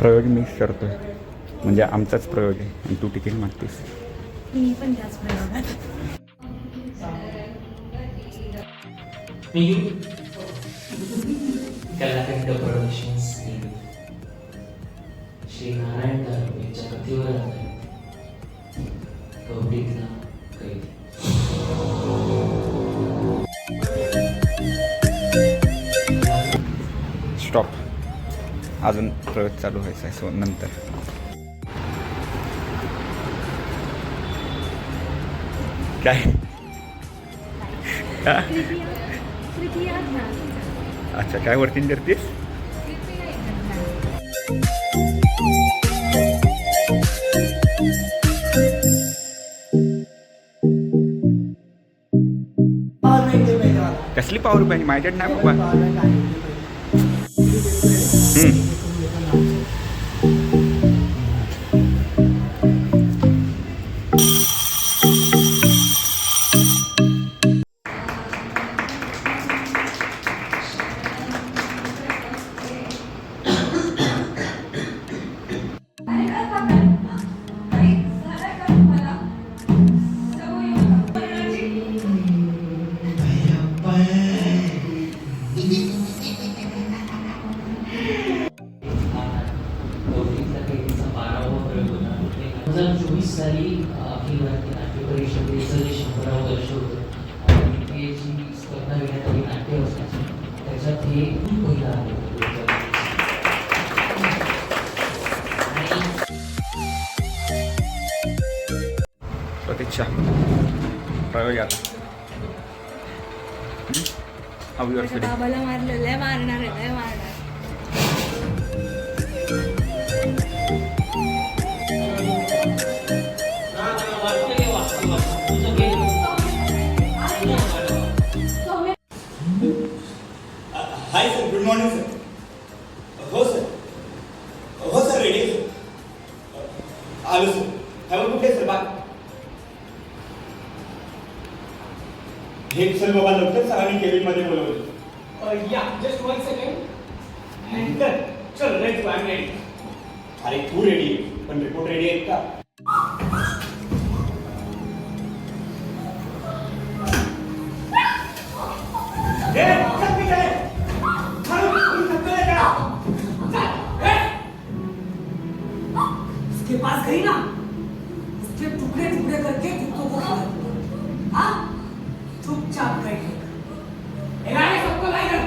प्रयोग मीच करतोय, म्हणजे आमचाच प्रयोग आहे आणि तू तिकीट मागतेस. मी पण त्याच प्रयोगात. कलाकंद प्रोडक्शन्स श्री नारायण दारू यांच्या पतीवर आधारित कवडीतला कैद. स्टॉप. अजून प्रयोग चालू व्हायचा आहे, सो नंतर. काय अच्छा, काय वर्किंग करतेस? कसली पॉवर बँक माझ्याकडे नाही बाबा. साली अखिल भारतीय नाट्य परिषदेचं जे 100वे वर्ष होतं आणि ते जी स्पर्धा घेण्यात आली नाट्य वर्षाची, त्याच्यात हे पहिलं आहे. प्रतीक्षा प्रयोग आता बाबाला मारलेलं आहे, मारणार आहे, मारणार. Hi sir, good morning sir. हो सर, हो सर, रेडी आहे सर. आलो sir. Have a good day sir. Bye. हे सर बाबा लवकर सरांनी केबिनमध्ये बोलवलं. या जस्ट 1 सेकंड. अँकर चल let's go. I am ready. अरे तू रेडी आहे, पण रिपोर्ट रेडी आहेत का? इसके पास गई ना, इसके टुकड़े टुकड़े करके कुत्तों को खा दूंगा. हाँ, चुपचाप गई. इलाके सबको लाई कर.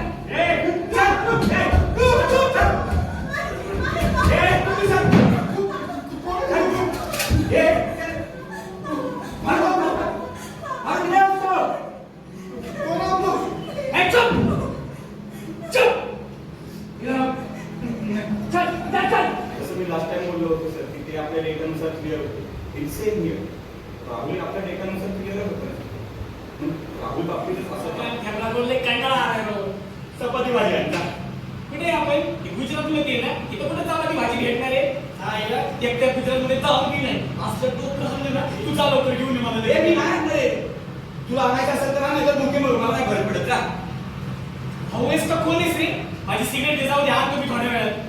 लास्ट टाइम बोललो होतो सर की ते आपल्या डेटानुसार क्लिअर होते. It's same here. राहुल आपल्या डेटानुसार क्लिअर होतं. राहुल बाबतीत असं कॅमेरा बोलले कंटाळा आला. चपाती भाजी आणता कुठे आपण गुजरातमध्ये ना, तिथं कुठे चपाती भाजी भेटणार आहे? हा या एकट्या गुजरातमध्ये जाऊन की नाही असं डोकं समजलं ना, तू चालव तर घेऊन ये मला. मी नाही आणणार आहे. तुला आणायचं असेल तर नाही तर धोके मग मला नाही भर पडत का? हवेस का कोण आहेस रे? माझी सिगरेट दे, जाऊ दे. हा तुम्ही थोड्या वेळात.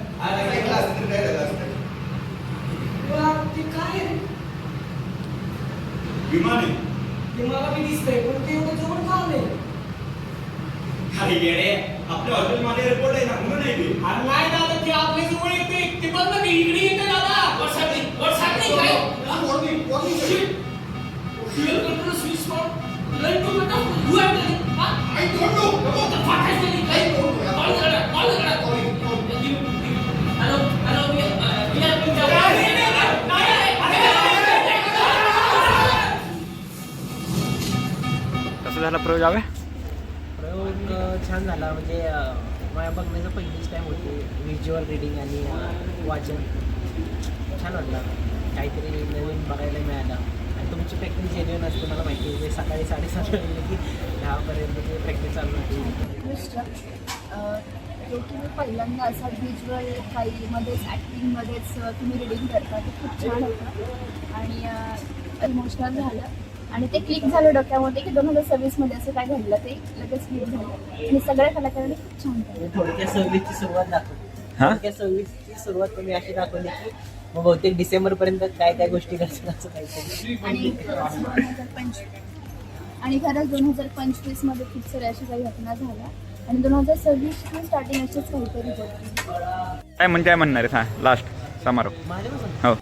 ते काय आहे? विमान आहे. ते मला बी दिसतंय, पण ते एवढं जवळ का आलंय? अरे येडे, आपल्या हॉटेलमध्ये रिपोर्ट आहे ना, म्हणून आहे ते. अरे नाही दादा, ते आपल्या जवळ येते. ते बघ ना, ते इकडे येते दादा. वरसाठी काय? Fuel control switch on. Learn to make up. You have done it. Huh? I don't know. What the fuck has been it? I don't know. Call the Hello. We are going to. कसं झाला प्रयोग हवे? प्रयोग छान झाला. म्हणजे माझ्या बघण्याचं पहिलीच टाईम होती. व्हिज्युअल रिडिंग आणि वाचन छान वाटलं. काहीतरी नवीन बघायला मिळालं. आणि तुमची प्रॅक्टिस जेन्युइन असते, मला माहिती आहे. सकाळी 7:30 वाजले की 10पर्यंत ती प्रॅक्टिस चालू होती. जो तुम्ही पहिल्यांदा असा व्हिज्युअल काही मध्येच ॲक्टिंगमध्येच तुम्ही रिडिंग करता, ते खूप छान होतं आणि इमोशनल झालं. आणि ते क्लिक झालं डोक्यामध्ये की 2026मध्ये असं काय घडलं, ते लगेच क्लिक झालं. आणि सगळ्या कलाकारांनी खूप छान केलं. थोडक्यात 26ची सुरुवात दाखवली. हा? 2026ची सुरुवात तुम्ही अशी दाखवली की मग बहुतेक डिसेंबरपर्यंत काय काय गोष्टी करतील असं काहीतरी. आणि खरंच 2025 मध्ये खूप साऱ्या अशा काही घटना झाल्या आणि 2026 स्टार्टिंग असेच काहीतरी होते. काय म्हणणार आहे? हा लास्ट समारोप. माझ्यापासून हो.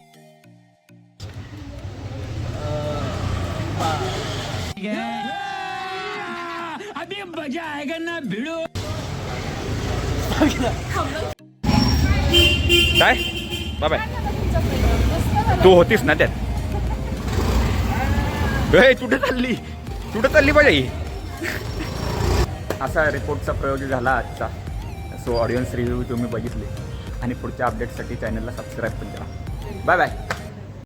काय बाबा तू होतीस ना त्यात. कुठे चालली पाहिजे. असा रिपोर्टचा प्रयोग झाला आजचा. सो ऑडियन्स रिव्ह्यू तुम्ही बघितले आणि पुढच्या अपडेटसाठी चॅनलला सबस्क्राईब पण करा. Bye bye.